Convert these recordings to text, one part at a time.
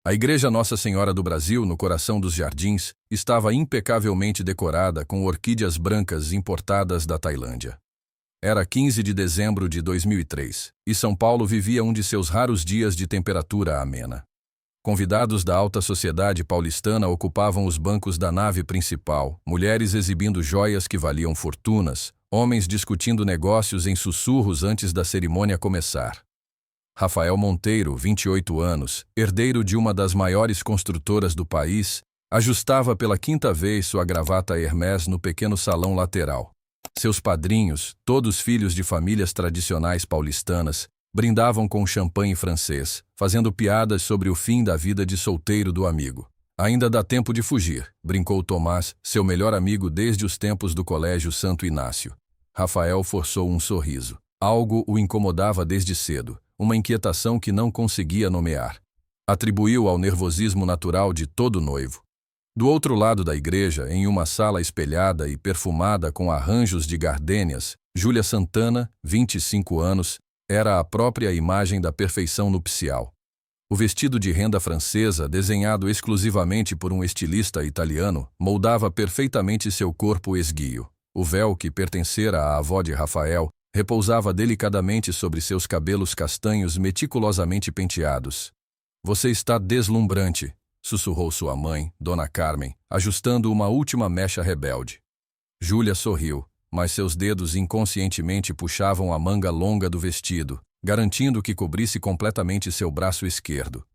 A Igreja Nossa Senhora do Brasil, no coração dos jardins, estava impecavelmente decorada com orquídeas brancas importadas da Tailândia. Era 15 de dezembro de 2003, e São Paulo vivia um de seus raros dias de temperatura amena. Convidados da alta sociedade paulistana ocupavam os bancos da nave principal, mulheres exibindo joias que valiam fortunas, homens discutindo negócios em sussurros antes da cerimônia começar. Rafael Monteiro, 28 anos, herdeiro de uma das maiores construtoras do país, ajustava pela quinta vez sua gravata Hermès no pequeno salão lateral. Seus padrinhos, todos filhos de famílias tradicionais paulistanas, brindavam com champanhe francês, fazendo piadas sobre o fim da vida de solteiro do amigo. Ainda dá tempo de fugir, brincou Tomás, seu melhor amigo desde os tempos do Colégio Santo Inácio. Rafael forçou um sorriso. Algo o incomodava desde cedo, uma inquietação que não conseguia nomear. Atribuiu ao nervosismo natural de todo noivo. Do outro lado da igreja, em uma sala espelhada e perfumada com arranjos de gardênias, Júlia Santana, 25 anos, era a própria imagem da perfeição nupcial. O vestido de renda francesa, desenhado exclusivamente por um estilista italiano, moldava perfeitamente seu corpo esguio. O véu que pertencera à avó de Rafael repousava delicadamente sobre seus cabelos castanhos meticulosamente penteados. "Você está deslumbrante", sussurrou sua mãe, Dona Carmen, ajustando uma última mecha rebelde. Júlia sorriu, mas seus dedos inconscientemente puxavam a manga longa do vestido, garantindo que cobrisse completamente seu braço esquerdo.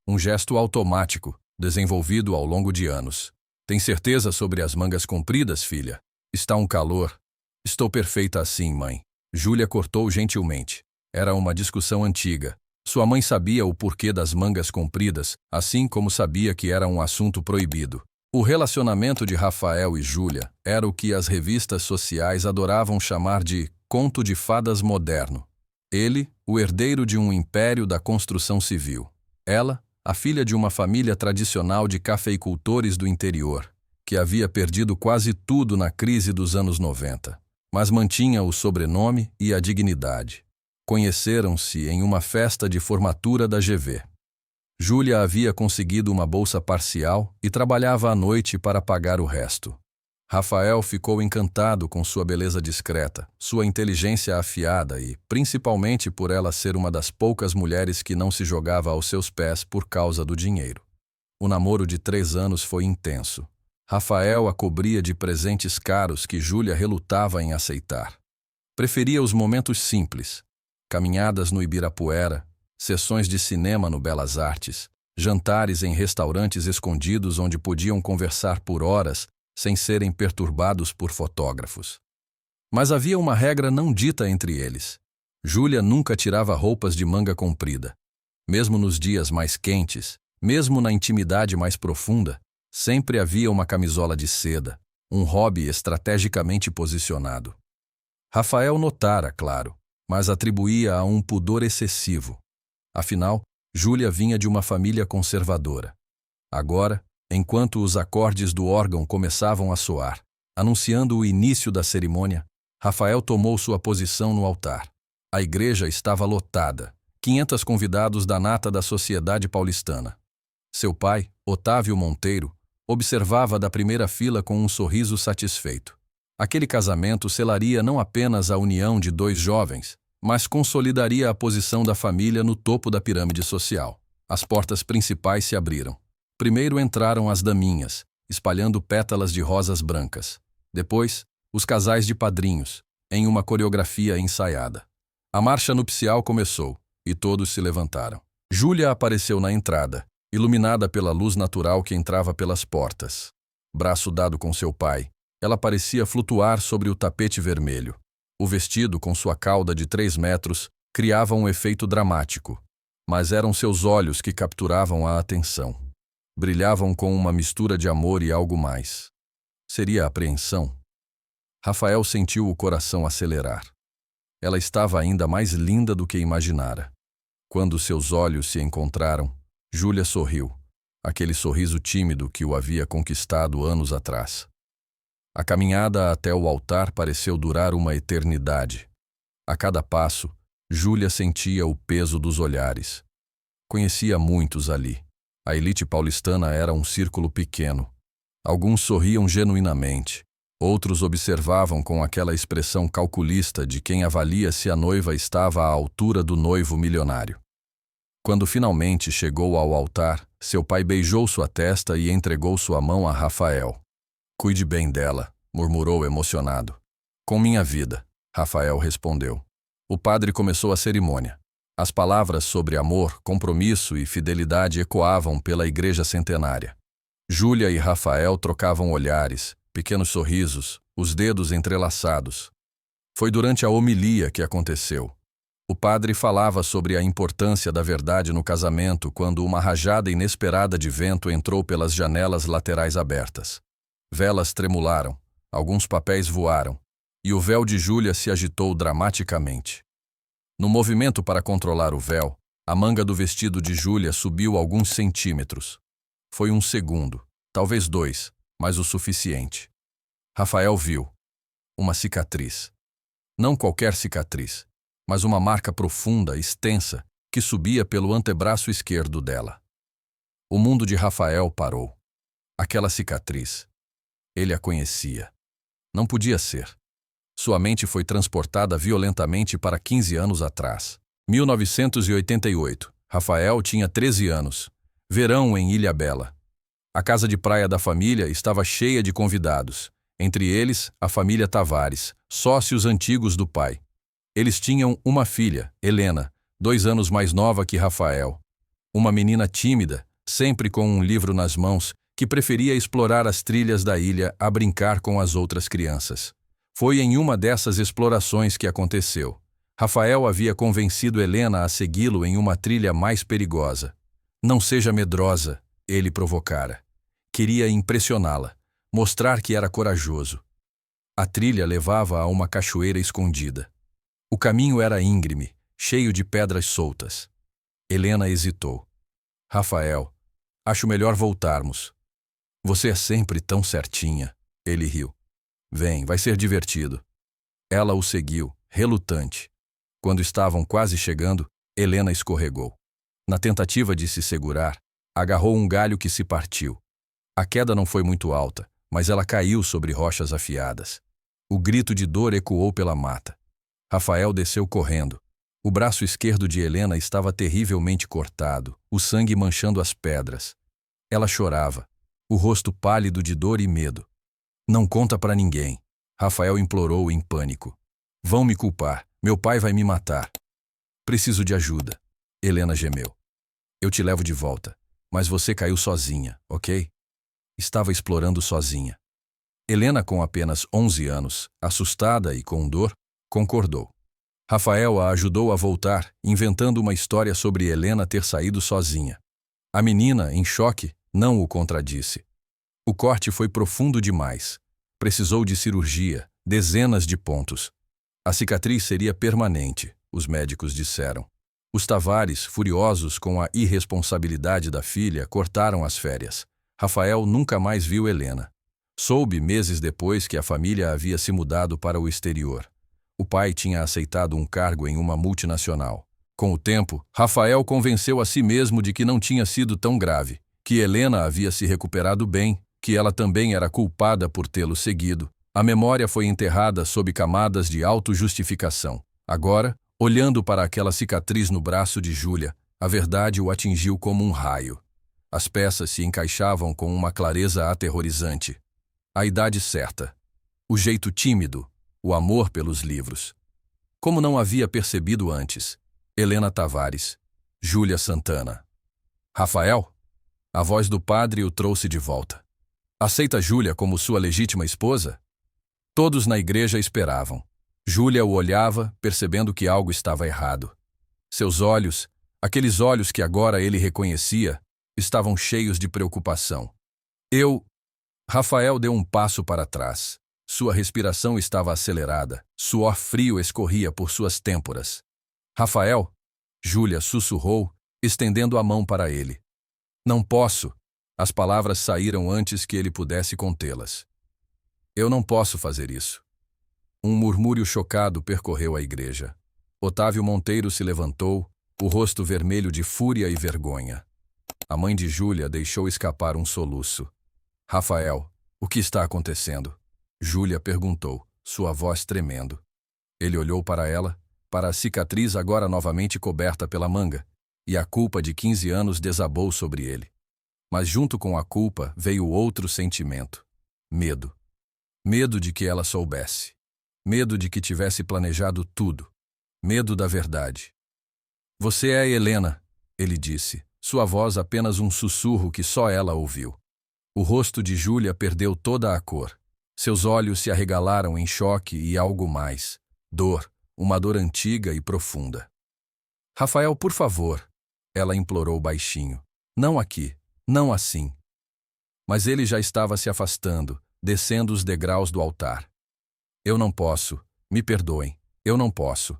Um gesto automático, desenvolvido ao longo de anos. "Tem certeza sobre as mangas compridas, filha? Está um calor." "Estou perfeita assim, mãe." Júlia cortou gentilmente. Era uma discussão antiga. Sua mãe sabia o porquê das mangas compridas, assim como sabia que era um assunto proibido. O relacionamento de Rafael e Júlia era o que as revistas sociais adoravam chamar de conto de fadas moderno. Ele, o herdeiro de um império da construção civil. Ela, a filha de uma família tradicional de cafeicultores do interior, que havia perdido quase tudo na crise dos anos 90, mas mantinha o sobrenome e a dignidade. Conheceram-se em uma festa de formatura da GV. Júlia havia conseguido uma bolsa parcial e trabalhava à noite para pagar o resto. Rafael ficou encantado com sua beleza discreta, sua inteligência afiada e, principalmente por ela ser uma das poucas mulheres que não se jogava aos seus pés por causa do dinheiro. O namoro de 3 anos foi intenso. Rafael a cobria de presentes caros que Júlia relutava em aceitar. Preferia os momentos simples. Caminhadas no Ibirapuera, sessões de cinema no Belas Artes, jantares em restaurantes escondidos onde podiam conversar por horas sem serem perturbados por fotógrafos. Mas havia uma regra não dita entre eles. Júlia nunca tirava roupas de manga comprida. Mesmo nos dias mais quentes, mesmo na intimidade mais profunda, sempre havia uma camisola de seda, um hobby estrategicamente posicionado. Rafael notara, claro, mas atribuía a um pudor excessivo. Afinal, Júlia vinha de uma família conservadora. Agora, enquanto os acordes do órgão começavam a soar, anunciando o início da cerimônia, Rafael tomou sua posição no altar. A igreja estava lotada, 500 convidados da nata da sociedade paulistana. Seu pai, Otávio Monteiro, observava da primeira fila com um sorriso satisfeito. Aquele casamento selaria não apenas a união de 2 jovens, mas consolidaria a posição da família no topo da pirâmide social. As portas principais se abriram. Primeiro entraram as daminhas, espalhando pétalas de rosas brancas. Depois, os casais de padrinhos, em uma coreografia ensaiada. A marcha nupcial começou, e todos se levantaram. Júlia apareceu na entrada, iluminada pela luz natural que entrava pelas portas. Braço dado com seu pai, ela parecia flutuar sobre o tapete vermelho. O vestido, com sua cauda de 3 metros, criava um efeito dramático, mas eram seus olhos que capturavam a atenção. Brilhavam com uma mistura de amor e algo mais. Seria apreensão? Rafael sentiu o coração acelerar. Ela estava ainda mais linda do que imaginara. Quando seus olhos se encontraram, Júlia sorriu, aquele sorriso tímido que o havia conquistado anos atrás. A caminhada até o altar pareceu durar uma eternidade. A cada passo, Júlia sentia o peso dos olhares. Conhecia muitos ali. A elite paulistana era um círculo pequeno. Alguns sorriam genuinamente. Outros observavam com aquela expressão calculista de quem avalia se a noiva estava à altura do noivo milionário. Quando finalmente chegou ao altar, seu pai beijou sua testa e entregou sua mão a Rafael. "Cuide bem dela", murmurou emocionado. "Com minha vida", Rafael respondeu. O padre começou a cerimônia. As palavras sobre amor, compromisso e fidelidade ecoavam pela igreja centenária. Júlia e Rafael trocavam olhares, pequenos sorrisos, os dedos entrelaçados. Foi durante a homilia que aconteceu. O padre falava sobre a importância da verdade no casamento quando uma rajada inesperada de vento entrou pelas janelas laterais abertas. Velas tremularam, alguns papéis voaram, e o véu de Júlia se agitou dramaticamente. No movimento para controlar o véu, a manga do vestido de Júlia subiu alguns centímetros. Foi um segundo, talvez 2, mas o suficiente. Rafael viu uma cicatriz. Não qualquer cicatriz, mas uma marca profunda, extensa, que subia pelo antebraço esquerdo dela. O mundo de Rafael parou. Aquela cicatriz. Ele a conhecia. Não podia ser. Sua mente foi transportada violentamente para 15 anos atrás. 1988. Rafael tinha 13 anos. Verão em Ilhabela. A casa de praia da família estava cheia de convidados. Entre eles, a família Tavares, sócios antigos do pai. Eles tinham uma filha, Helena, 2 anos mais nova que Rafael. Uma menina tímida, sempre com um livro nas mãos, que preferia explorar as trilhas da ilha a brincar com as outras crianças. Foi em uma dessas explorações que aconteceu. Rafael havia convencido Helena a segui-lo em uma trilha mais perigosa. "Não seja medrosa", ele provocara. Queria impressioná-la, mostrar que era corajoso. A trilha levava a uma cachoeira escondida. O caminho era íngreme, cheio de pedras soltas. Helena hesitou. "Rafael, acho melhor voltarmos." "Você é sempre tão certinha", ele riu. "Vem, vai ser divertido." Ela o seguiu, relutante. Quando estavam quase chegando, Helena escorregou. Na tentativa de se segurar, agarrou um galho que se partiu. A queda não foi muito alta, mas ela caiu sobre rochas afiadas. O grito de dor ecoou pela mata. Rafael desceu correndo. O braço esquerdo de Helena estava terrivelmente cortado, o sangue manchando as pedras. Ela chorava, o rosto pálido de dor e medo. "Não conta pra ninguém", Rafael implorou em pânico. "Vão me culpar, meu pai vai me matar." "Preciso de ajuda", Helena gemeu. "Eu te levo de volta, mas você caiu sozinha, ok?" Estava explorando sozinha. Helena, com apenas 11 anos, assustada e com dor, concordou. Rafael a ajudou a voltar, inventando uma história sobre Helena ter saído sozinha. A menina, em choque, não o contradisse. O corte foi profundo demais. Precisou de cirurgia, dezenas de pontos. A cicatriz seria permanente, os médicos disseram. Os Tavares, furiosos com a irresponsabilidade da filha, cortaram as férias. Rafael nunca mais viu Helena. Soube meses depois que a família havia se mudado para o exterior. O pai tinha aceitado um cargo em uma multinacional. Com o tempo, Rafael convenceu a si mesmo de que não tinha sido tão grave, que Helena havia se recuperado bem, que ela também era culpada por tê-lo seguido. A memória foi enterrada sob camadas de autojustificação. Agora, olhando para aquela cicatriz no braço de Júlia, a verdade o atingiu como um raio. As peças se encaixavam com uma clareza aterrorizante. A idade certa. O jeito tímido. O amor pelos livros. Como não havia percebido antes. Helena Tavares. Júlia Santana. "Rafael?" A voz do padre o trouxe de volta. "Aceita Júlia como sua legítima esposa?" Todos na igreja esperavam. Júlia o olhava, percebendo que algo estava errado. Seus olhos, aqueles olhos que agora ele reconhecia, estavam cheios de preocupação. Rafael deu um passo para trás. Sua respiração estava acelerada, suor frio escorria por suas têmporas. "Rafael?" Júlia sussurrou, estendendo a mão para ele. "Não posso." As palavras saíram antes que ele pudesse contê-las. "Eu não posso fazer isso." Um murmúrio chocado percorreu a igreja. Otávio Monteiro se levantou, o rosto vermelho de fúria e vergonha. A mãe de Júlia deixou escapar um soluço. Rafael, o que está acontecendo? Júlia perguntou, sua voz tremendo. Ele olhou para ela, para a cicatriz agora novamente coberta pela manga, e a culpa de 15 anos desabou sobre ele. Mas junto com a culpa veio outro sentimento: medo. Medo de que ela soubesse. Medo de que tivesse planejado tudo. Medo da verdade. Você é Helena, ele disse, sua voz apenas um sussurro que só ela ouviu. O rosto de Júlia perdeu toda a cor. Seus olhos se arregalaram em choque e algo mais. Dor, uma dor antiga e profunda. Rafael, por favor, ela implorou baixinho. Não aqui, não assim. Mas ele já estava se afastando, descendo os degraus do altar. Eu não posso, me perdoem, eu não posso.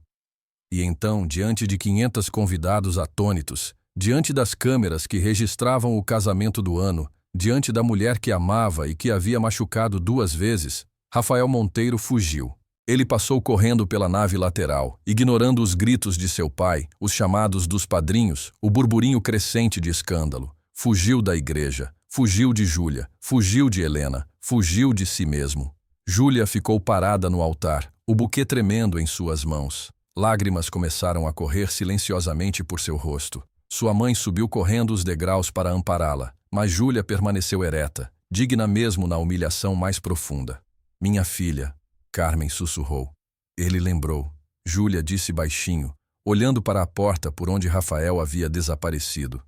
E então, diante de 500 convidados atônitos, diante das câmeras que registravam o casamento do ano, diante da mulher que amava e que havia machucado 2 vezes, Rafael Monteiro fugiu. Ele passou correndo pela nave lateral, ignorando os gritos de seu pai, os chamados dos padrinhos, o burburinho crescente de escândalo. Fugiu da igreja, fugiu de Júlia, fugiu de Helena, fugiu de si mesmo. Júlia ficou parada no altar, o buquê tremendo em suas mãos. Lágrimas começaram a correr silenciosamente por seu rosto. Sua mãe subiu correndo os degraus para ampará-la, mas Júlia permaneceu ereta, digna mesmo na humilhação mais profunda. Minha filha, Carmen sussurrou. Ele lembrou. Júlia disse baixinho, olhando para a porta por onde Rafael havia desaparecido.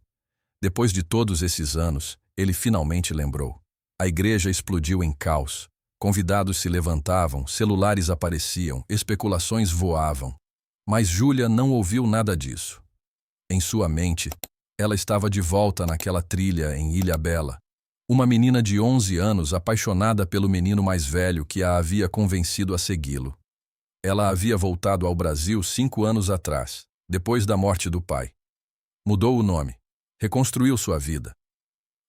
Depois de todos esses anos, ele finalmente lembrou. A igreja explodiu em caos. Convidados se levantavam, celulares apareciam, especulações voavam. Mas Júlia não ouviu nada disso. Em sua mente, ela estava de volta naquela trilha em Ilhabela. Uma menina de 11 anos apaixonada pelo menino mais velho que a havia convencido a segui-lo. Ela havia voltado ao Brasil 5 anos atrás, depois da morte do pai. Mudou o nome, reconstruiu sua vida.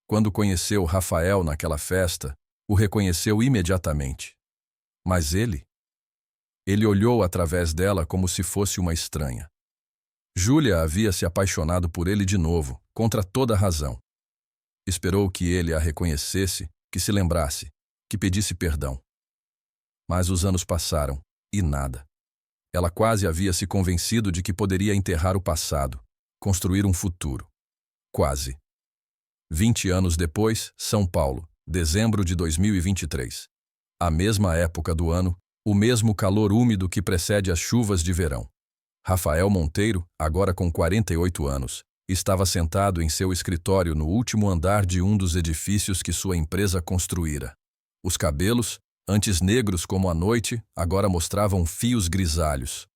Quando conheceu Rafael naquela festa, o reconheceu imediatamente. Mas ele? Ele olhou através dela como se fosse uma estranha. Júlia havia se apaixonado por ele de novo, contra toda razão. Esperou que ele a reconhecesse, que se lembrasse, que pedisse perdão. Mas os anos passaram, e nada. Ela quase havia se convencido de que poderia enterrar o passado, construir um futuro. Quase. 20 anos depois, São Paulo, dezembro de 2023. A mesma época do ano, o mesmo calor úmido que precede as chuvas de verão. Rafael Monteiro, agora com 48 anos, estava sentado em seu escritório no último andar de um dos edifícios que sua empresa construíra. Os cabelos, antes negros como a noite, agora mostravam fios grisalhos.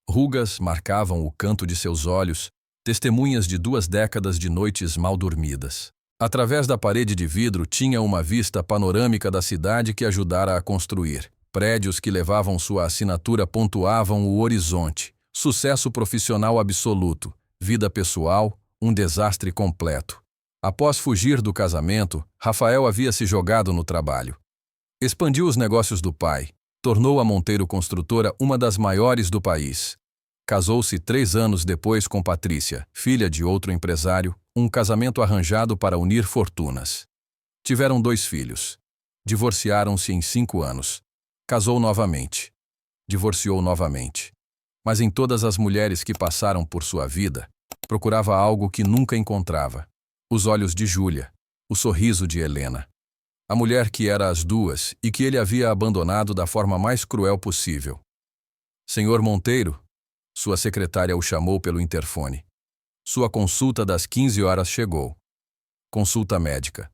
Rugas marcavam o canto de seus olhos, testemunhas de 2 décadas de noites mal dormidas. Através da parede de vidro tinha uma vista panorâmica da cidade que ajudara a construir. Prédios que levavam sua assinatura pontuavam o horizonte. Sucesso profissional absoluto. Vida pessoal, um desastre completo. Após fugir do casamento, Rafael havia se jogado no trabalho. Expandiu os negócios do pai. Tornou a Monteiro Construtora uma das maiores do país. Casou-se 3 anos depois com Patrícia, filha de outro empresário, um casamento arranjado para unir fortunas. Tiveram 2 filhos. Divorciaram-se em 5 anos. Casou novamente. Divorciou novamente. Mas em todas as mulheres que passaram por sua vida, procurava algo que nunca encontrava. Os olhos de Júlia, o sorriso de Helena. A mulher que era as 2 e que ele havia abandonado da forma mais cruel possível. Senhor Monteiro, sua secretária o chamou pelo interfone. Sua consulta das 15 horas chegou. Consulta médica.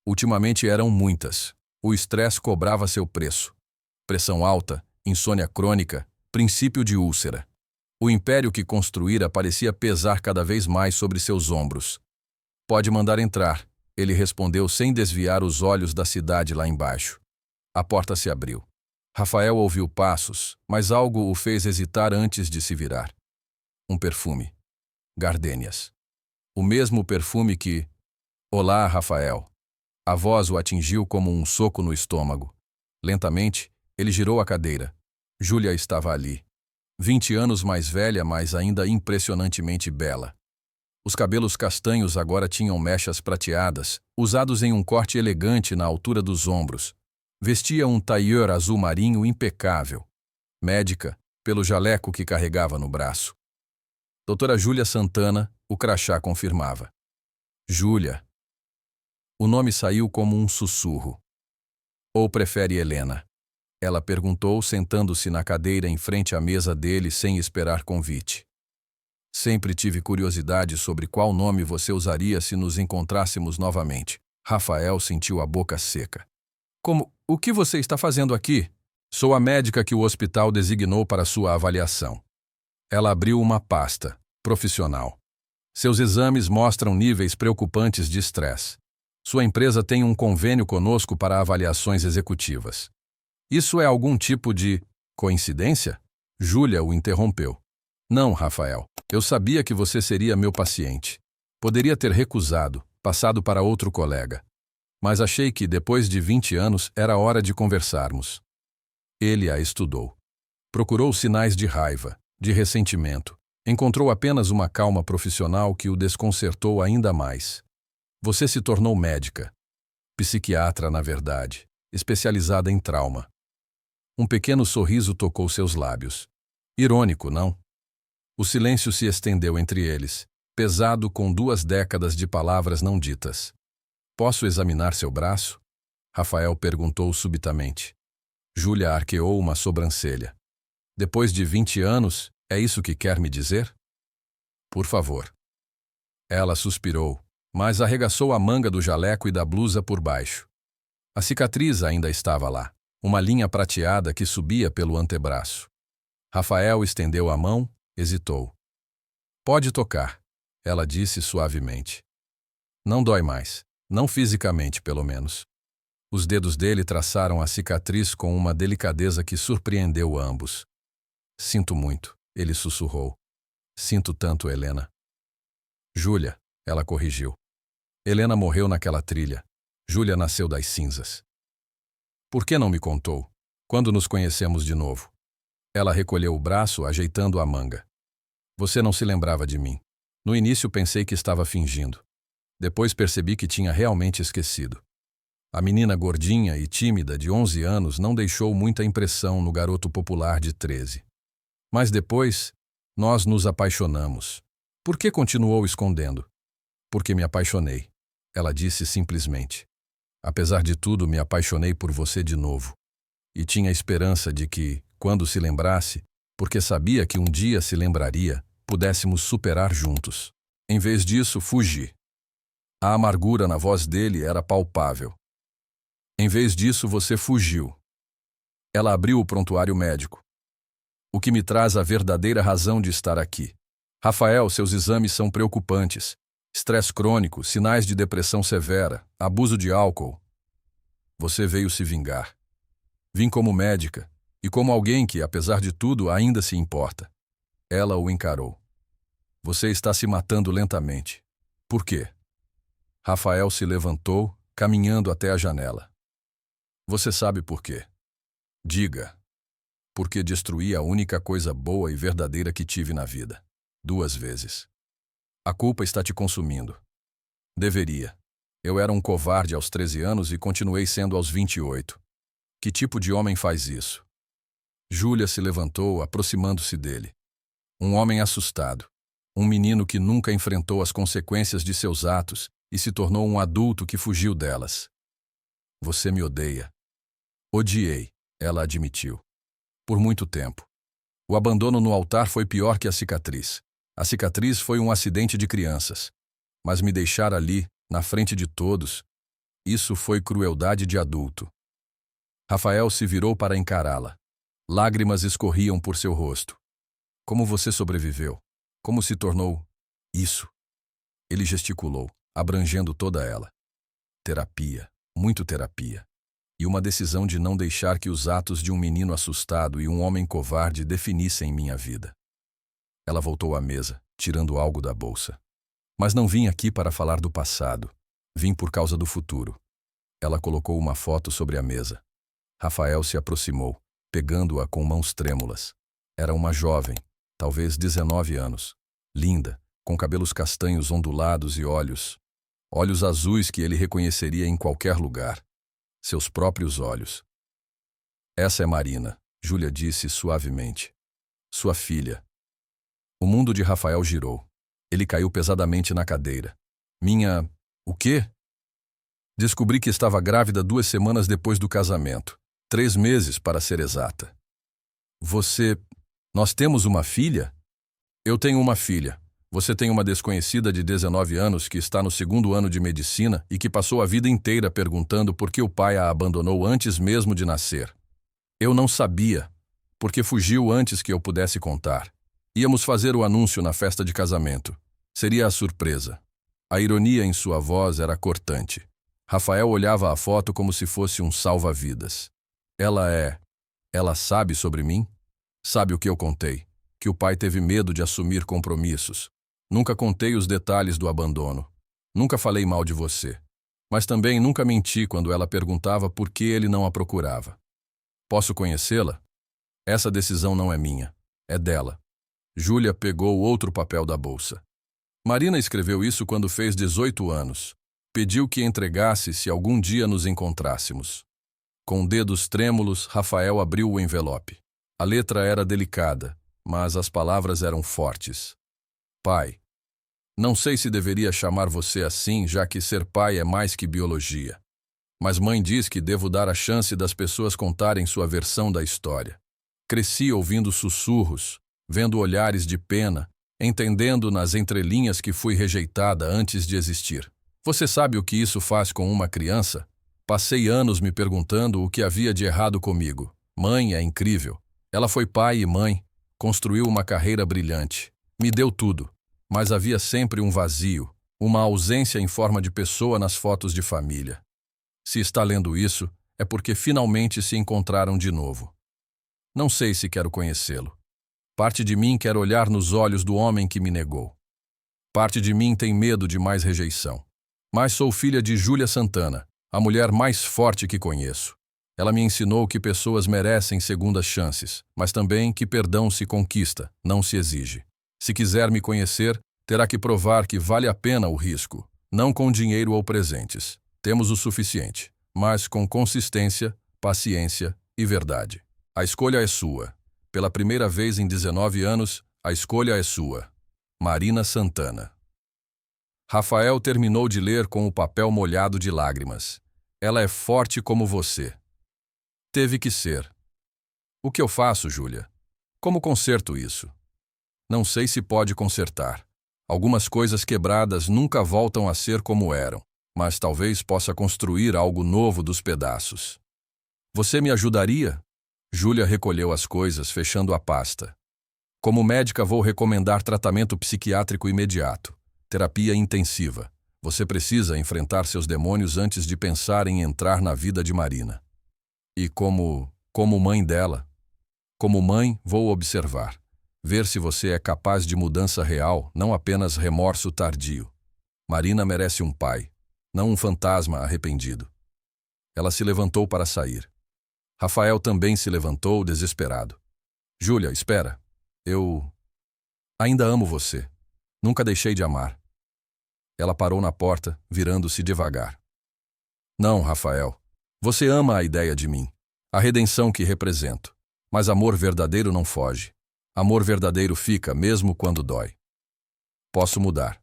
Ultimamente eram muitas. O estresse cobrava seu preço. Pressão alta, insônia crônica, princípio de úlcera. O império que construíra parecia pesar cada vez mais sobre seus ombros. Pode mandar entrar, ele respondeu sem desviar os olhos da cidade lá embaixo. A porta se abriu. Rafael ouviu passos, mas algo o fez hesitar antes de se virar. Um perfume. Gardênias. O mesmo perfume que... Olá, Rafael. A voz o atingiu como um soco no estômago. Lentamente, ele girou a cadeira. Júlia estava ali. 20 anos mais velha, mas ainda impressionantemente bela. Os cabelos castanhos agora tinham mechas prateadas, usados em um corte elegante na altura dos ombros. Vestia um tailleur azul marinho impecável. Médica, pelo jaleco que carregava no braço. Doutora Júlia Santana, o crachá confirmava. Júlia. O nome saiu como um sussurro. Ou prefere Helena? Ela perguntou, sentando-se na cadeira em frente à mesa dele sem esperar convite. Sempre tive curiosidade sobre qual nome você usaria se nos encontrássemos novamente. Rafael sentiu a boca seca. Como? O que você está fazendo aqui? Sou a médica que o hospital designou para sua avaliação. Ela abriu uma pasta. Profissional. Seus exames mostram níveis preocupantes de estresse. Sua empresa tem um convênio conosco para avaliações executivas. Isso é algum tipo de coincidência? Júlia o interrompeu. Não, Rafael. Eu sabia que você seria meu paciente. Poderia ter recusado, passado para outro colega. Mas achei que, depois de 20 anos, era hora de conversarmos. Ele a estudou. Procurou sinais de raiva, de ressentimento. Encontrou apenas uma calma profissional que o desconcertou ainda mais. Você se tornou médica. Psiquiatra, na verdade, especializada em trauma. Um pequeno sorriso tocou seus lábios. Irônico, não? O silêncio se estendeu entre eles, pesado com 2 décadas de palavras não ditas. Posso examinar seu braço? Rafael perguntou subitamente. Júlia arqueou uma sobrancelha. Depois de 20 anos, é isso que quer me dizer? Por favor. Ela suspirou, mas arregaçou a manga do jaleco e da blusa por baixo. A cicatriz ainda estava lá, uma linha prateada que subia pelo antebraço. Rafael estendeu a mão, hesitou. Pode tocar, ela disse suavemente. Não dói mais, não fisicamente, pelo menos. Os dedos dele traçaram a cicatriz com uma delicadeza que surpreendeu ambos. Sinto muito, ele sussurrou. Sinto tanto, Helena. Júlia, ela corrigiu. Helena morreu naquela trilha. Júlia nasceu das cinzas. Por que não me contou? Quando nos conhecemos de novo? Ela recolheu o braço, ajeitando a manga. Você não se lembrava de mim. No início pensei que estava fingindo. Depois percebi que tinha realmente esquecido. A menina gordinha e tímida de 11 anos não deixou muita impressão no garoto popular de 13. Mas depois, nós nos apaixonamos. Por que continuou escondendo? Porque me apaixonei. Ela disse simplesmente. Apesar de tudo, me apaixonei por você de novo. E tinha a esperança de que, quando se lembrasse, porque sabia que um dia se lembraria, pudéssemos superar juntos. Em vez disso, fugi. A amargura na voz dele era palpável. Em vez disso, você fugiu. Ela abriu o prontuário médico. O que me traz a verdadeira razão de estar aqui. Rafael, seus exames são preocupantes. Estresse crônico, sinais de depressão severa, abuso de álcool. Você veio se vingar. Vim como médica e como alguém que, apesar de tudo, ainda se importa. Ela o encarou. Você está se matando lentamente. Por quê? Rafael se levantou, caminhando até a janela. Você sabe por quê? Diga. Porque destruí a única coisa boa e verdadeira que tive na vida. 2 vezes. A culpa está te consumindo. Deveria. Eu era um covarde aos 13 anos e continuei sendo aos 28. Que tipo de homem faz isso? Júlia se levantou, aproximando-se dele. Um homem assustado. Um menino que nunca enfrentou as consequências de seus atos e se tornou um adulto que fugiu delas. Você me odeia. Odiei, ela admitiu. Por muito tempo. O abandono no altar foi pior que a cicatriz. A cicatriz foi um acidente de crianças. Mas me deixar ali, na frente de todos, isso foi crueldade de adulto. Rafael se virou para encará-la. Lágrimas escorriam por seu rosto. Como você sobreviveu? Como se tornou isso? Ele gesticulou, abrangendo toda ela. Terapia, muito terapia. E uma decisão de não deixar que os atos de um menino assustado e um homem covarde definissem minha vida. Ela voltou à mesa, tirando algo da bolsa. Mas não vim aqui para falar do passado. Vim por causa do futuro. Ela colocou uma foto sobre a mesa. Rafael se aproximou, pegando-a com mãos trêmulas. Era uma jovem, talvez 19 anos. Linda, com cabelos castanhos ondulados e olhos azuis que ele reconheceria em qualquer lugar. Seus próprios olhos. Essa é Marina, Júlia disse suavemente. Sua filha. O mundo de Rafael girou. Ele caiu pesadamente na cadeira. O quê? Descobri que estava grávida 2 semanas depois do casamento. 3 meses, para ser exata. Nós temos uma filha? Eu tenho uma filha. Você tem uma desconhecida de 19 anos que está no 2º ano de medicina e que passou a vida inteira perguntando por que o pai a abandonou antes mesmo de nascer. Eu não sabia, porque fugiu antes que eu pudesse contar. Íamos fazer o anúncio na festa de casamento. Seria a surpresa. A ironia em sua voz era cortante. Rafael olhava a foto como se fosse um salva-vidas. Ela sabe sobre mim? Sabe o que eu contei? Que o pai teve medo de assumir compromissos. Nunca contei os detalhes do abandono. Nunca falei mal de você. Mas também nunca menti quando ela perguntava por que ele não a procurava. Posso conhecê-la? Essa decisão não é minha. É dela. Júlia pegou outro papel da bolsa. Marina escreveu isso quando fez 18 anos. Pediu que entregasse se algum dia nos encontrássemos. Com dedos trêmulos, Rafael abriu o envelope. A letra era delicada, mas as palavras eram fortes. Pai. Não sei se deveria chamar você assim, já que ser pai é mais que biologia. Mas mãe diz que devo dar a chance das pessoas contarem sua versão da história. Cresci ouvindo sussurros, vendo olhares de pena, entendendo nas entrelinhas que fui rejeitada antes de existir. Você sabe o que isso faz com uma criança? Passei anos me perguntando o que havia de errado comigo. Mãe é incrível. Ela foi pai e mãe, construiu uma carreira brilhante. Me deu tudo, mas havia sempre um vazio, uma ausência em forma de pessoa nas fotos de família. Se está lendo isso, é porque finalmente se encontraram de novo. Não sei se quero conhecê-lo. Parte de mim quer olhar nos olhos do homem que me negou. Parte de mim tem medo de mais rejeição. Mas sou filha de Júlia Santana, a mulher mais forte que conheço. Ela me ensinou que pessoas merecem segundas chances, mas também que perdão se conquista, não se exige. Se quiser me conhecer, terá que provar que vale a pena o risco, não com dinheiro ou presentes. Temos o suficiente, mas com consistência, paciência e verdade. A escolha é sua. Pela primeira vez em 19 anos, a escolha é sua. Marina Santana. Rafael terminou de ler com o papel molhado de lágrimas. Ela é forte como você. Teve que ser. O que eu faço, Júlia? Como conserto isso? Não sei se pode consertar. Algumas coisas quebradas nunca voltam a ser como eram, mas talvez possa construir algo novo dos pedaços. Você me ajudaria? Júlia recolheu as coisas, fechando a pasta. Como médica, vou recomendar tratamento psiquiátrico imediato. Terapia intensiva. Você precisa enfrentar seus demônios antes de pensar em entrar na vida de Marina. E como mãe dela, como mãe, vou observar. Ver se você é capaz de mudança real, não apenas remorso tardio. Marina merece um pai, não um fantasma arrependido. Ela se levantou para sair. Rafael também se levantou, desesperado. Júlia, espera. Eu ainda amo você. Nunca deixei de amar. Ela parou na porta, virando-se devagar. Não, Rafael. Você ama a ideia de mim, a redenção que represento. Mas amor verdadeiro não foge. Amor verdadeiro fica mesmo quando dói. Posso mudar.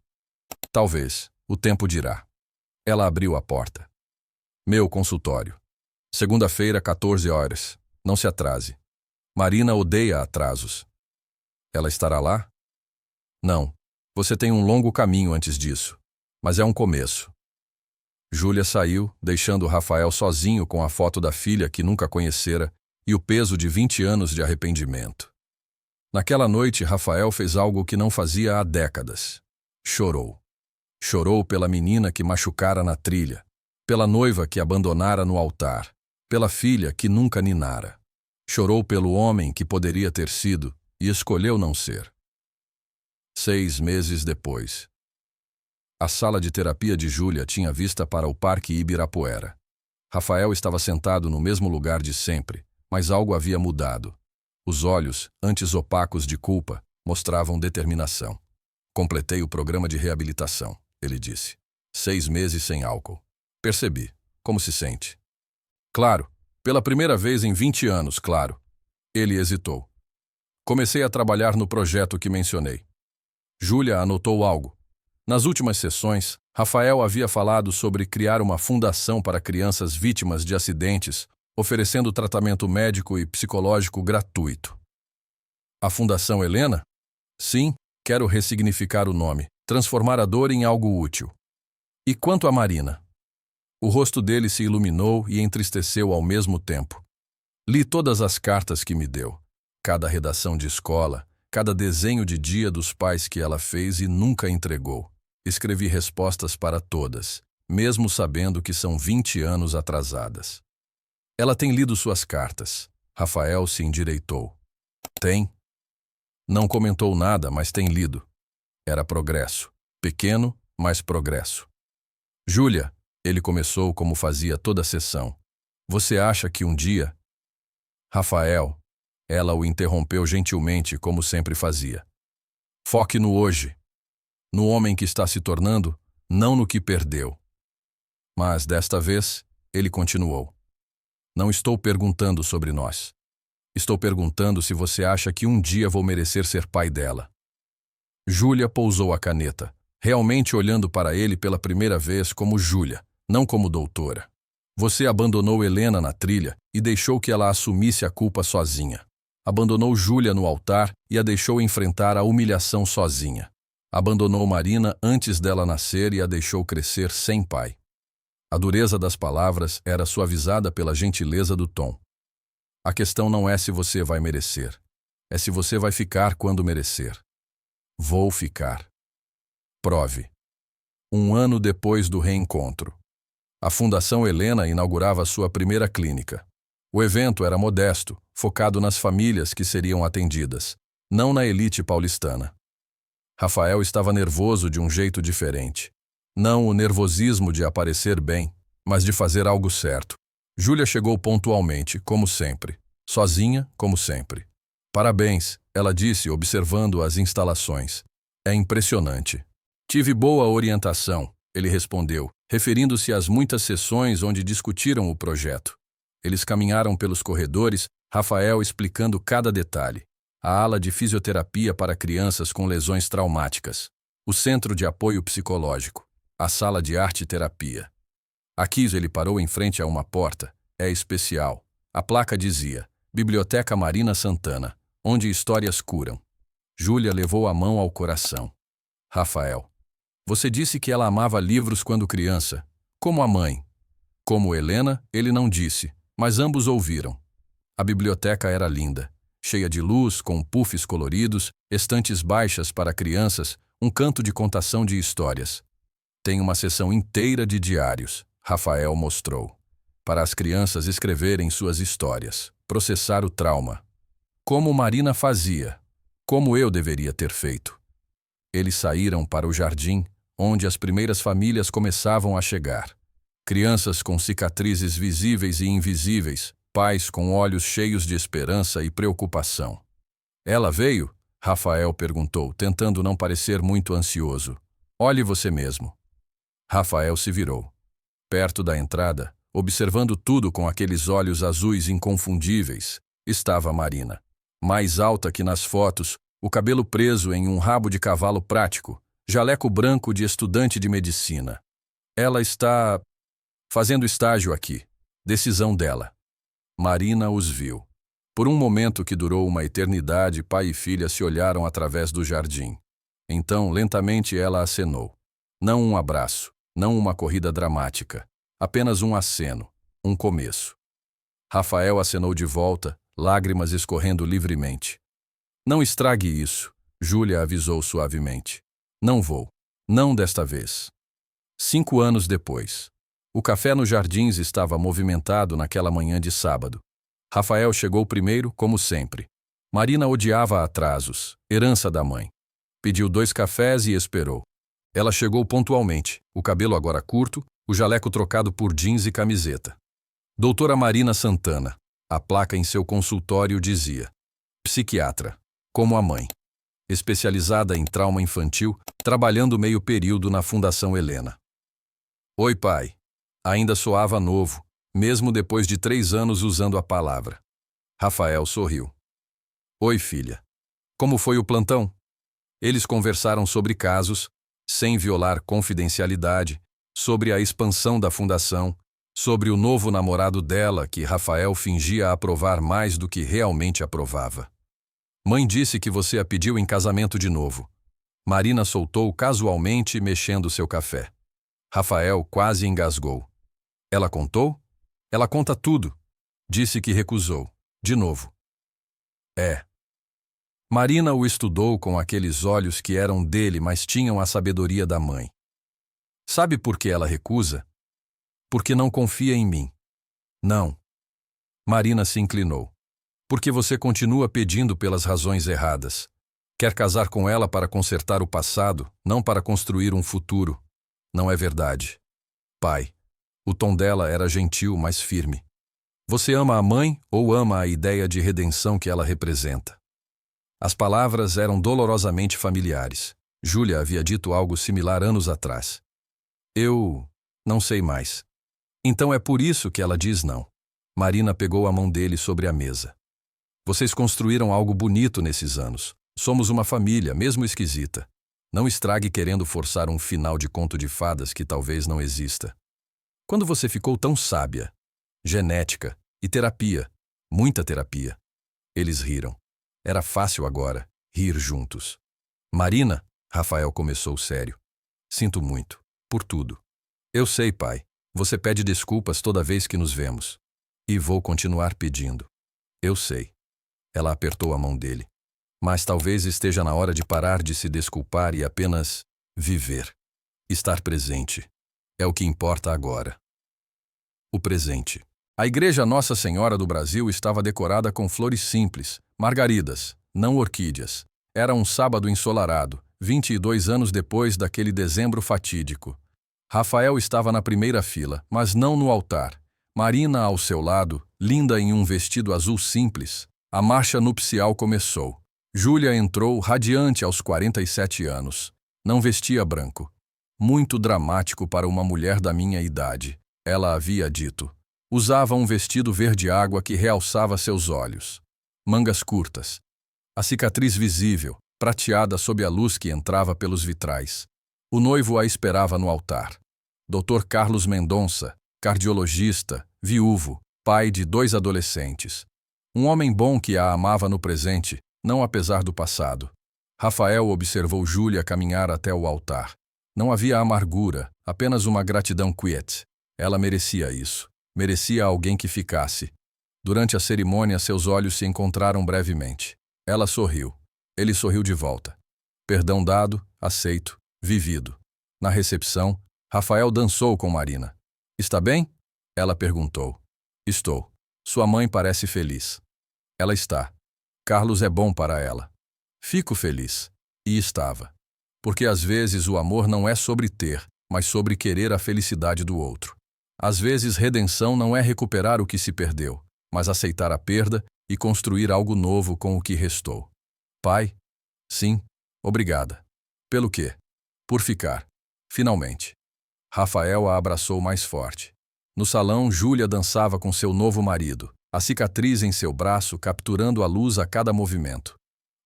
Talvez. O tempo dirá. Ela abriu a porta. Meu consultório. Segunda-feira, 14 horas. Não se atrase. Marina odeia atrasos. Ela estará lá? Não. Você tem um longo caminho antes disso. Mas é um começo. Júlia saiu, deixando Rafael sozinho com a foto da filha que nunca conhecera e o peso de 20 anos de arrependimento. Naquela noite, Rafael fez algo que não fazia há décadas. Chorou. Chorou pela menina que machucara na trilha, pela noiva que abandonara no altar, pela filha que nunca ninara. Chorou pelo homem que poderia ter sido e escolheu não ser. 6 meses depois. A sala de terapia de Júlia tinha vista para o Parque Ibirapuera. Rafael estava sentado no mesmo lugar de sempre, mas algo havia mudado. Os olhos, antes opacos de culpa, mostravam determinação. Completei o programa de reabilitação, ele disse. 6 meses sem álcool. Percebi. Como se sente? Claro, pela primeira vez em 20 anos, claro. Ele hesitou. Comecei a trabalhar no projeto que mencionei. Júlia anotou algo. Nas últimas sessões, Rafael havia falado sobre criar uma fundação para crianças vítimas de acidentes, oferecendo tratamento médico e psicológico gratuito. A Fundação Helena? Sim, quero ressignificar o nome, transformar a dor em algo útil. E quanto a Marina? O rosto dele se iluminou e entristeceu ao mesmo tempo. Li todas as cartas que me deu, cada redação de escola, cada desenho de dia dos pais que ela fez e nunca entregou. Escrevi respostas para todas, mesmo sabendo que são 20 anos atrasadas. Ela tem lido suas cartas. Rafael se endireitou. Tem? Não comentou nada, mas tem lido. Era progresso. Pequeno, mas progresso. Júlia, ele começou como fazia toda a sessão. Você acha que um dia... Rafael, ela o interrompeu gentilmente, como sempre fazia. Foque no hoje. No homem que está se tornando, não no que perdeu. Mas, desta vez, ele continuou. Não estou perguntando sobre nós. Estou perguntando se você acha que um dia vou merecer ser pai dela. Júlia pousou a caneta, realmente olhando para ele pela primeira vez como Júlia, não como doutora. Você abandonou Helena na trilha e deixou que ela assumisse a culpa sozinha. Abandonou Júlia no altar e a deixou enfrentar a humilhação sozinha. Abandonou Marina antes dela nascer e a deixou crescer sem pai. A dureza das palavras era suavizada pela gentileza do tom. A questão não é se você vai merecer, é se você vai ficar quando merecer. Vou ficar. Prove. 1 ano depois do reencontro. A Fundação Helena inaugurava sua primeira clínica. O evento era modesto, focado nas famílias que seriam atendidas, não na elite paulistana. Rafael estava nervoso de um jeito diferente. Não o nervosismo de aparecer bem, mas de fazer algo certo. Júlia chegou pontualmente, como sempre. Sozinha, como sempre. Parabéns, ela disse, observando as instalações. É impressionante. Tive boa orientação, ele respondeu, referindo-se às muitas sessões onde discutiram o projeto. Eles caminharam pelos corredores, Rafael explicando cada detalhe. A ala de fisioterapia para crianças com lesões traumáticas, o centro de apoio psicológico, a sala de arte-terapia. Aqui ele parou em frente a uma porta. É especial. A placa dizia, Biblioteca Marina Santana, onde histórias curam. Júlia levou a mão ao coração. Rafael, você disse que ela amava livros quando criança, como a mãe. Como Helena, ele não disse, mas ambos ouviram. A biblioteca era linda. Cheia de luz, com puffs coloridos, estantes baixas para crianças, um canto de contação de histórias. Tem uma seção inteira de diários, Rafael mostrou, para as crianças escreverem suas histórias, processar o trauma. Como Marina fazia, como eu deveria ter feito. Eles saíram para o jardim, onde as primeiras famílias começavam a chegar. Crianças com cicatrizes visíveis e invisíveis, pais com olhos cheios de esperança e preocupação. Ela veio? Rafael perguntou, tentando não parecer muito ansioso. Olhe você mesmo. Rafael se virou. Perto da entrada, observando tudo com aqueles olhos azuis inconfundíveis, estava Marina. Mais alta que nas fotos, o cabelo preso em um rabo de cavalo prático, jaleco branco de estudante de medicina. Ela está fazendo estágio aqui. Decisão dela. Marina os viu. Por um momento que durou uma eternidade, pai e filha se olharam através do jardim. Então, lentamente, ela acenou. Não um abraço, não uma corrida dramática. Apenas um aceno, um começo. Rafael acenou de volta, lágrimas escorrendo livremente. Não estrague isso, Júlia avisou suavemente. Não vou. Não desta vez. 5 anos depois. O café nos jardins estava movimentado naquela manhã de sábado. Rafael chegou primeiro, como sempre. Marina odiava atrasos, herança da mãe. Pediu 2 cafés e esperou. Ela chegou pontualmente, o cabelo agora curto, o jaleco trocado por jeans e camiseta. Doutora Marina Santana. A placa em seu consultório dizia: psiquiatra, como a mãe. especializada em trauma infantil, trabalhando meio período na Fundação Helena. Oi, pai. Ainda soava novo, mesmo depois de 3 anos usando a palavra. Rafael sorriu. Oi, filha. Como foi o plantão? Eles conversaram sobre casos, sem violar confidencialidade, sobre a expansão da fundação, sobre o novo namorado dela que Rafael fingia aprovar mais do que realmente aprovava. Mãe disse que você a pediu em casamento de novo. Marina soltou casualmente, mexendo seu café. Rafael quase engasgou. Ela contou? Ela conta tudo. Disse que recusou. De novo. É. Marina o estudou com aqueles olhos que eram dele, mas tinham a sabedoria da mãe. Sabe por que ela recusa? Porque não confia em mim. Não. Marina se inclinou. Porque você continua pedindo pelas razões erradas. Quer casar com ela para consertar o passado, não para construir um futuro. Não é verdade. Pai. O tom dela era gentil, mas firme. Você ama a mãe ou ama a ideia de redenção que ela representa? As palavras eram dolorosamente familiares. Júlia havia dito algo similar anos atrás. Eu não sei mais. Então é por isso que ela diz não. Marina pegou a mão dele sobre a mesa. Vocês construíram algo bonito nesses anos. Somos uma família, mesmo esquisita. Não estrague querendo forçar um final de conto de fadas que talvez não exista. Quando você ficou tão sábia? Genética e terapia. Muita terapia. Eles riram. Era fácil agora, rir juntos. Marina, Rafael começou sério. Sinto muito. Por tudo. Eu sei, pai. Você pede desculpas toda vez que nos vemos. E vou continuar pedindo. Eu sei. Ela apertou a mão dele. Mas talvez esteja na hora de parar de se desculpar e apenas viver. Estar presente. É o que importa agora. O presente. A Igreja Nossa Senhora do Brasil estava decorada com flores simples, margaridas, não orquídeas. Era um sábado ensolarado, 22 anos depois daquele dezembro fatídico. Rafael estava na primeira fila, mas não no altar. Marina ao seu lado, linda em um vestido azul simples. A marcha nupcial começou. Júlia entrou radiante aos 47 anos. Não vestia branco. Muito dramático para uma mulher da minha idade, ela havia dito. Usava um vestido verde-água que realçava seus olhos. Mangas curtas. A cicatriz visível, prateada sob a luz que entrava pelos vitrais. O noivo a esperava no altar. Dr. Carlos Mendonça, cardiologista, viúvo, pai de 2 adolescentes. Um homem bom que a amava no presente, não apesar do passado. Rafael observou Júlia caminhar até o altar. Não havia amargura, apenas uma gratidão quiet. Ela merecia isso. Merecia alguém que ficasse. Durante a cerimônia, seus olhos se encontraram brevemente. Ela sorriu. Ele sorriu de volta. Perdão dado, aceito, vivido. Na recepção, Rafael dançou com Marina. Está bem? Ela perguntou. Estou. Sua mãe parece feliz. Ela está. Carlos é bom para ela. Fico feliz. E estava. Porque às vezes o amor não é sobre ter, mas sobre querer a felicidade do outro. Às vezes redenção não é recuperar o que se perdeu, mas aceitar a perda e construir algo novo com o que restou. Pai? Sim. Obrigada. Pelo quê? Por ficar. Finalmente. Rafael a abraçou mais forte. No salão, Júlia dançava com seu novo marido, a cicatriz em seu braço capturando a luz a cada movimento.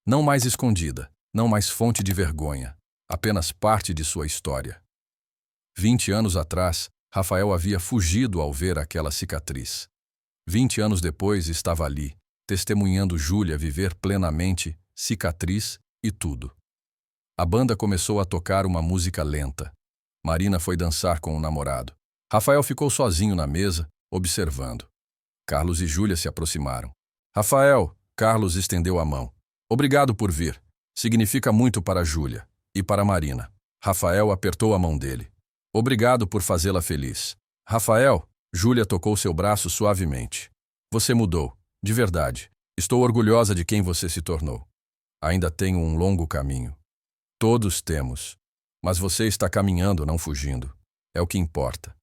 Não mais escondida, não mais fonte de vergonha, apenas parte de sua história. 20 anos atrás, Rafael havia fugido ao ver aquela cicatriz. 20 anos depois estava ali, testemunhando Júlia viver plenamente, cicatriz e tudo. A banda começou a tocar uma música lenta. Marina foi dançar com o namorado. Rafael ficou sozinho na mesa, observando. Carlos e Júlia se aproximaram. Rafael, Carlos estendeu a mão. Obrigado por vir. Significa muito para Júlia e para Marina. Rafael apertou a mão dele. Obrigado por fazê-la feliz. Rafael, Júlia tocou seu braço suavemente. Você mudou, de verdade. Estou orgulhosa de quem você se tornou. Ainda tenho um longo caminho. Todos temos. Mas você está caminhando, não fugindo. É o que importa.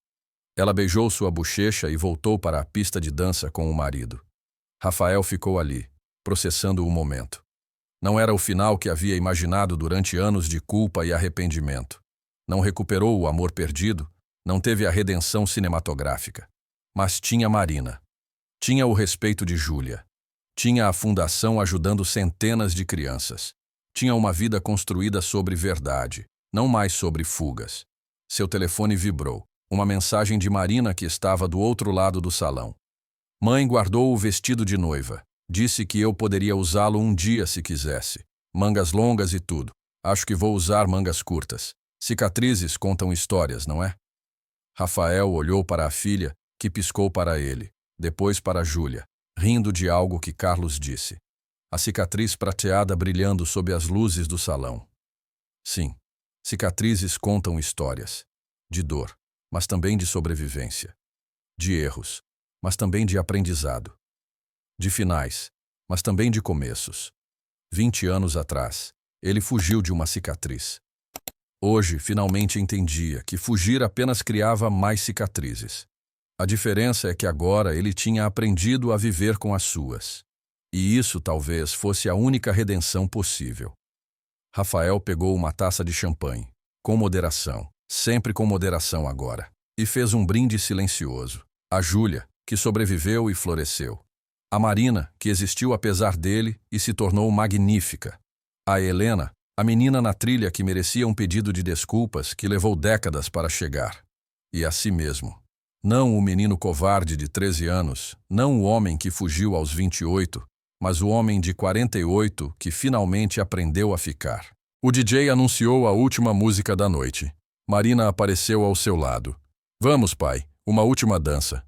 Ela beijou sua bochecha e voltou para a pista de dança com o marido. Rafael ficou ali, processando o momento. Não era o final que havia imaginado durante anos de culpa e arrependimento. Não recuperou o amor perdido, não teve a redenção cinematográfica. Mas tinha Marina. Tinha o respeito de Júlia. Tinha a fundação ajudando centenas de crianças. Tinha uma vida construída sobre verdade, não mais sobre fugas. Seu telefone vibrou. Uma mensagem de Marina que estava do outro lado do salão. Mãe guardou o vestido de noiva. Disse que eu poderia usá-lo um dia se quisesse. Mangas longas e tudo. Acho que vou usar mangas curtas. Cicatrizes contam histórias, não é? Rafael olhou para a filha, que piscou para ele, depois para Júlia, rindo de algo que Carlos disse. A cicatriz prateada brilhando sob as luzes do salão. Sim, cicatrizes contam histórias. De dor, mas também de sobrevivência. De erros, mas também de aprendizado. De finais, mas também de começos. 20 anos atrás, ele fugiu de uma cicatriz. Hoje, finalmente entendia que fugir apenas criava mais cicatrizes. A diferença é que agora ele tinha aprendido a viver com as suas. E isso talvez fosse a única redenção possível. Rafael pegou uma taça de champanhe, com moderação, sempre com moderação agora, e fez um brinde silencioso. A Júlia, que sobreviveu e floresceu. A Marina, que existiu apesar dele e se tornou magnífica. A Helena, a menina na trilha que merecia um pedido de desculpas que levou décadas para chegar. E a si mesmo. Não o menino covarde de 13 anos, não o homem que fugiu aos 28, mas o homem de 48 que finalmente aprendeu a ficar. O DJ anunciou a última música da noite. Marina apareceu ao seu lado. Vamos, pai, uma última dança.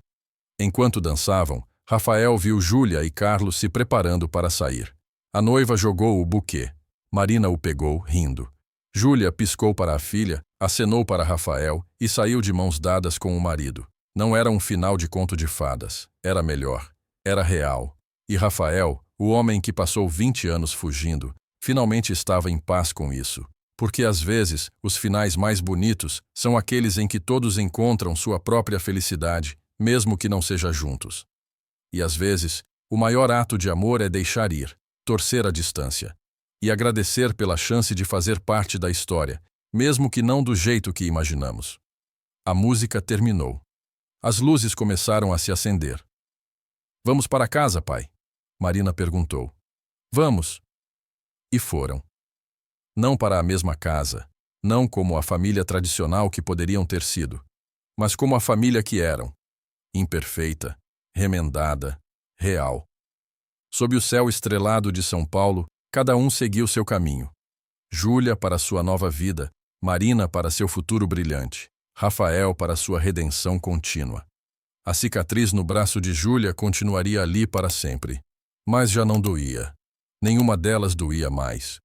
Enquanto dançavam, Rafael viu Júlia e Carlos se preparando para sair. A noiva jogou o buquê. Marina o pegou, rindo. Júlia piscou para a filha, acenou para Rafael e saiu de mãos dadas com o marido. Não era um final de conto de fadas. Era melhor. Era real. E Rafael, o homem que passou 20 anos fugindo, finalmente estava em paz com isso. Porque às vezes, os finais mais bonitos são aqueles em que todos encontram sua própria felicidade, mesmo que não seja juntos. E às vezes, o maior ato de amor é deixar ir, torcer a distância. E agradecer pela chance de fazer parte da história, mesmo que não do jeito que imaginamos. A música terminou. As luzes começaram a se acender. Vamos para casa, pai? Marina perguntou. Vamos. E foram. Não para a mesma casa, não como a família tradicional que poderiam ter sido, mas como a família que eram. Imperfeita, remendada, real. Sob o céu estrelado de São Paulo, cada um seguiu seu caminho. Júlia para sua nova vida, Marina para seu futuro brilhante, Rafael para sua redenção contínua. A cicatriz no braço de Júlia continuaria ali para sempre, mas já não doía. Nenhuma delas doía mais.